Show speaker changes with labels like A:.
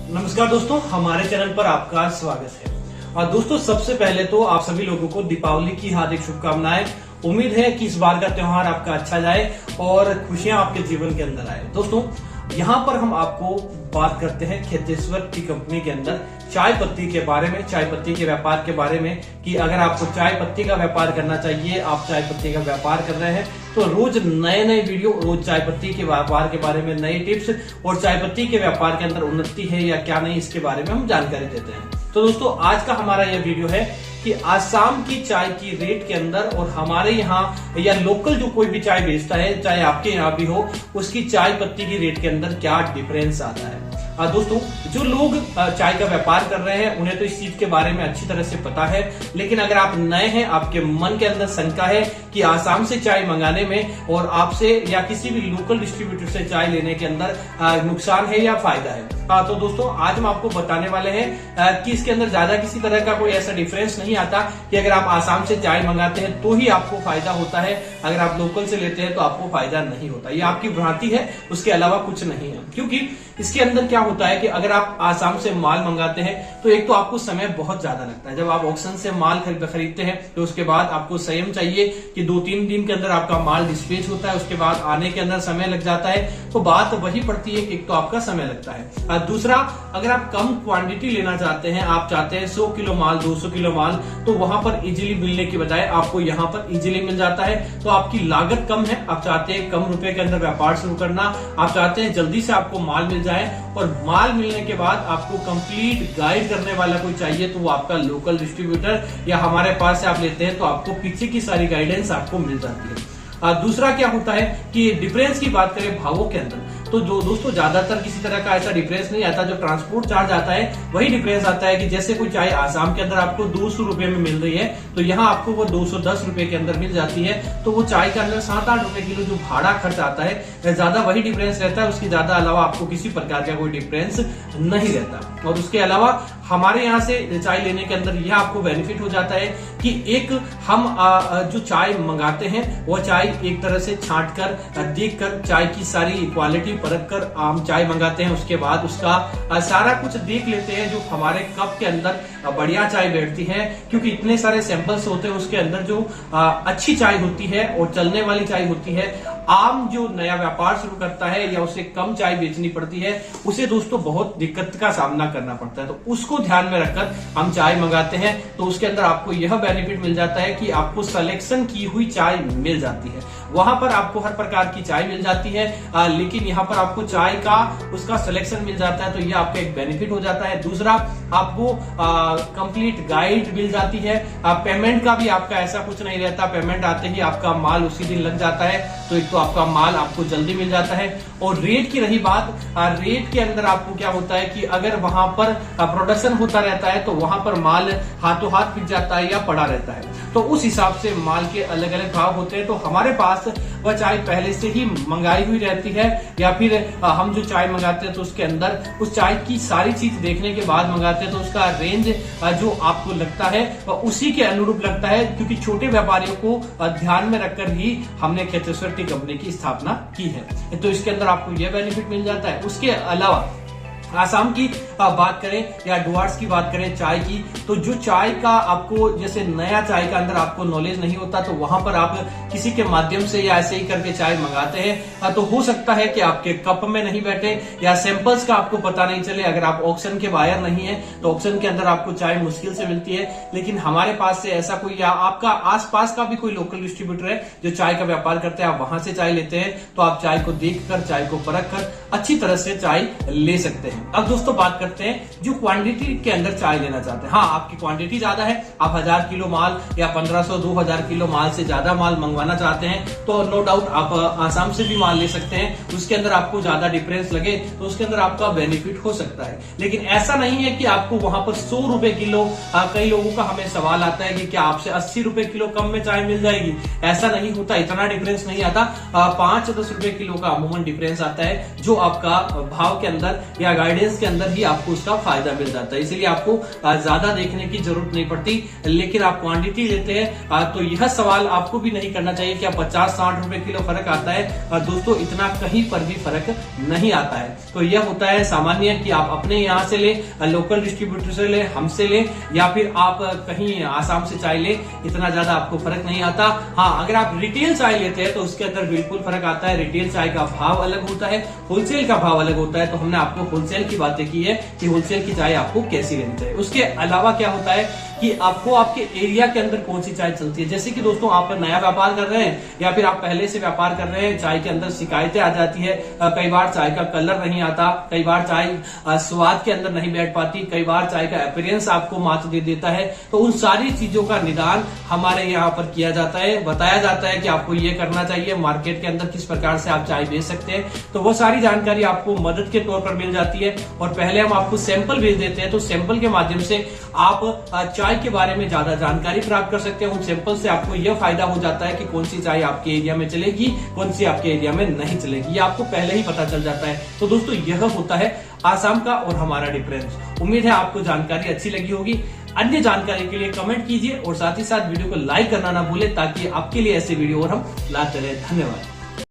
A: नमस्कार दोस्तों, हमारे चैनल पर आपका स्वागत है। और दोस्तों, सबसे पहले तो आप सभी लोगों को दीपावली की हार्दिक शुभकामनाएं। उम्मीद है कि इस बार का त्योहार आपका अच्छा जाए और खुशियां आपके जीवन के अंदर आए। दोस्तों, यहाँ पर हम आपको बात करते हैं खेतेश्वर टी कंपनी के अंदर चाय पत्ती के बारे में, चाय पत्ती के व्यापार के बारे में कि अगर आपको चाय पत्ती का व्यापार करना चाहिए, आप चाय पत्ती का व्यापार कर रहे हैं तो रोज नए नए वीडियो, रोज चाय पत्ती के व्यापार के बारे में नई टिप्स और चाय पत्ती के व्यापार के अंदर उन्नति है या क्या नहीं, इसके बारे में हम जानकारी देते हैं। तो दोस्तों, आज का हमारा यह वीडियो है कि आसाम की चाय की रेट के अंदर और हमारे यहाँ या लोकल जो कोई भी चाय बेचता है, चाहे आपके यहाँ भी हो, उसकी चाय पत्ती की रेट के अंदर क्या डिफरेंस आता है। दोस्तों, जो लोग चाय का व्यापार कर रहे हैं उन्हें तो इस चीज के बारे में अच्छी तरह से पता है, लेकिन अगर आप नए हैं, आपके मन के अंदर शंका है कि आसाम से चाय मंगाने में और आपसे या किसी भी लोकल डिस्ट्रीब्यूटर से चाय लेने के अंदर नुकसान है या फायदा है, तो दोस्तों आज हम आपको बताने वाले हैं कि इसके अंदर ज्यादा किसी तरह का कोई ऐसा डिफरेंस नहीं आता कि अगर आप आसाम से चाय मंगाते हैं तो ही आपको फायदा होता है, अगर आप लोकल से लेते हैं तो आपको फायदा नहीं होता। ये आपकी भ्रांति है, उसके अलावा कुछ नहीं है। क्योंकि इसके अंदर क्या होता है कि अगर आप आसाम से माल मंगाते हैं तो एक तो आपको समय बहुत ज्यादा लगता है। जब आप ऑक्शन से माल खरीदते हैं तो उसके बाद आपको संयम चाहिए कि 2-3 दिन के अंदर आपका माल डिस्पैच होता है, उसके बाद आने के अंदर समय लग जाता है। तो बात वही पड़ती है कि एक तो आपका समय लगता है, दूसरा अगर आप कम क्वांटिटी लेना चाहते हैं, आप चाहते हैं 100 किलो माल, 200 किलो माल, तो वहां पर इजीली मिलने की बजाय आपको यहाँ पर इजीली मिल जाता है। तो आपकी लागत कम है, आप चाहते हैं कम रुपए के अंदर व्यापार शुरू करना, आप चाहते हैं जल्दी से आपको माल मिल जाए और माल मिलने के बाद आपको कंप्लीट गाइड करने वाला कोई चाहिए तो वो आपका लोकल डिस्ट्रीब्यूटर या हमारे पास से आप लेते हैं तो आपको पीछे की सारी गाइडेंस आपको मिल जाती है। दूसरा क्या होता है कि डिफरेंस की बात करें भावों के अंदर, तो जो दोस्तों ज्यादातर किसी तरह का ऐसा डिफरेंस नहीं आता। जो ट्रांसपोर्ट चार्ज आता है वही डिफरेंस आता है कि जैसे कोई चाय आसाम के अंदर आपको 200 रुपए में मिल रही है तो यहाँ आपको वो 210 रुपए के अंदर मिल जाती है। तो वो चाय के अंदर 7-8 रुपए किलो जो भाड़ा खर्च आता है, ज्यादा वही डिफरेंस रहता है। उसके ज्यादा अलावा आपको किसी प्रकार का कोई डिफरेंस नहीं रहता। और उसके अलावा हमारे यहाँ से चाय लेने के अंदर यह आपको बेनिफिट हो जाता है कि एक हम जो चाय मंगाते हैं वो चाय एक तरह से छांट कर, देख कर, चाय की सारी क्वालिटी परख कर हम चाय मंगाते हैं। उसके बाद उसका सारा कुछ देख लेते हैं जो हमारे कप के अंदर बढ़िया चाय बैठती है, क्योंकि इतने सारे सैंपल्स होते हैं। उसके अंदर जो अच्छी चाय होती है और चलने वाली चाय होती है, आम जो नया व्यापार शुरू करता है या उसे कम चाय बेचनी पड़ती है, उसे दोस्तों बहुत दिक्कत का सामना करना पड़ता है। तो उसको ध्यान में रखकर हम चाय मंगाते हैं तो उसके अंदर आपको यह बेनिफिट मिल जाता है कि आपको सिलेक्शन की हुई चाय मिल जाती है। वहां पर आपको हर प्रकार की चाय मिल जाती है, लेकिन यहाँ पर आपको चाय का उसका सिलेक्शन मिल जाता है, तो यह आपका एक बेनिफिट हो जाता है। दूसरा, आपको कंप्लीट गाइड मिल जाती है। पेमेंट का भी आपका ऐसा कुछ नहीं रहता, पेमेंट आते ही आपका माल उसी दिन लग जाता है। तो एक तो आपका माल आपको जल्दी मिल जाता है। और रेट की रही बात, रेट के अंदर आपको क्या होता है कि अगर वहां पर प्रोडक्शन होता रहता है तो वहां पर माल हाथों हाथ बिक जाता है या पड़ा रहता है, तो उस हिसाब से माल के अलग अलग भाव होते हैं। तो हमारे पास वह चाय पहले से ही मंगाई हुई रहती है, या फिर हम जो चाय मंगाते हैं तो उसके अंदर उस चाय की सारी चीज देखने के बाद मंगाते हैं तो उसका रेंज जो आपको लगता है वह उसी के अनुरूप लगता है, क्योंकि छोटे व्यापारियों को ध्यान में रखकर ही हमने खेतेश्वर टी कंपनी की स्थापना की है। तो इसके अंदर आपको यह बेनिफिट मिल जाता है। उसके अलावा आसाम की बात करें या डुआर्स की बात करें चाय की, तो जो चाय का आपको जैसे नया चाय का अंदर आपको नॉलेज नहीं होता तो वहां पर आप किसी के माध्यम से या ऐसे ही करके चाय मंगाते हैं तो हो सकता है कि आपके कप में नहीं बैठे या सैंपल्स का आपको पता नहीं चले। अगर आप ऑक्शन के बायर नहीं है तो ऑक्शन के अंदर आपको चाय मुश्किल से मिलती है, लेकिन हमारे पास से ऐसा कोई या आपका आसपास का भी कोई लोकल डिस्ट्रीब्यूटर है जो चाय का व्यापार करते हैं, आप वहां से चाय लेते हैं तो आप चाय को देख कर, चाय को परख कर अच्छी तरह से चाय ले सकते हैं। अब दोस्तों बात करते हैं जो क्वांटिटी के अंदर चाय लेना चाहते हैं। हाँ, आपकी क्वांटिटी ज्यादा है, आप 1000 किलो माल या 1500-2000 किलो माल से ज्यादा माल मंगवाना चाहते हैं तो नो डाउट आप आसाम से भी माल ले सकते हैं। उसके अंदर आपको ज्यादा डिफरेंस लगे तो उसके अंदर आपका बेनिफिट हो सकता है, लेकिन ऐसा नहीं है कि आपको वहां पर 100 रुपए किलो। कई लोगों का हमें सवाल आता है कि क्या आपसे 80 रुपए किलो कम में चाय मिल जाएगी? ऐसा नहीं होता, इतना डिफरेंस नहीं आता। 5-10 रुपए किलो का अमूमन डिफरेंस आता है जो आपका भाव के अंदर या गाइडेंस के अंदर ही आपको उसका फायदा मिल जाता है। इसलिए आपको ज्यादा देखने की जरूरत नहीं पड़ती, लेकिन आप क्वांटिटी लेते हैं तो यह सवाल आपको भी नहीं करना चाहिए कि 50-60 रुपए किलो फर्क आता है। दोस्तों इतना कहीं पर भी फर्क नहीं आता है। तो यह होता है सामान्य कि आप अपने यहाँ से ले, लोकल डिस्ट्रीब्यूटर से ले, हमसे ले, या फिर आप कहीं आसाम से चाय ले, इतना ज्यादा आपको फर्क नहीं आता। हाँ, अगर आप रिटेल चाय लेते हैं तो उसके अंदर बिल्कुल फर्क आता है। रिटेल चाय का भाव अलग होता है, होलसेल का भाव अलग होता है। तो हमने आपको होलसेल की बातें की है कि होलसेल की चाय आपको कैसी लेनी चाहिए। उसके अलावा क्या होता है कि आपको आपके एरिया के अंदर कौन सी चाय चलती है। जैसे कि दोस्तों आप नया व्यापार कर रहे हैं या फिर आप पहले से व्यापार कर रहे हैं, चाय के अंदर शिकायतें आ जाती है, कई बार चाय का कलर नहीं आता, कई बार चाय स्वाद के अंदर नहीं बैठ पाती, कई बार चाय का अपीयरेंस आपको मात दे देता है। तो उन सारी चीजों का निदान हमारे यहाँ पर किया जाता है, बताया जाता है कि आपको ये करना चाहिए, मार्केट के अंदर किस प्रकार से आप चाय बेच सकते हैं। तो वो सारी जानकारी आपको मदद के तौर पर मिल जाती है। और पहले हम आपको सैंपल भेज देते हैं, तो सैंपल के माध्यम से आप चाय के बारे में ज्यादा जानकारी प्राप्त कर सकते हैं। उन सैंपल से आपको यह फायदा हो जाता है कि कौन सी चाय आपके एरिया में चलेगी, कौन सी आपके एरिया में नहीं चलेगी, ये आपको पहले ही पता चल जाता है। तो दोस्तों यह होता है आसाम का और हमारा डिफरेंस। उम्मीद है आपको जानकारी अच्छी लगी होगी। अन्य जानकारी के लिए कमेंट कीजिए और साथ ही साथ वीडियो को लाइक करना ना भूलें, ताकि आपके लिए ऐसे वीडियो और हम लाते रहे। धन्यवाद।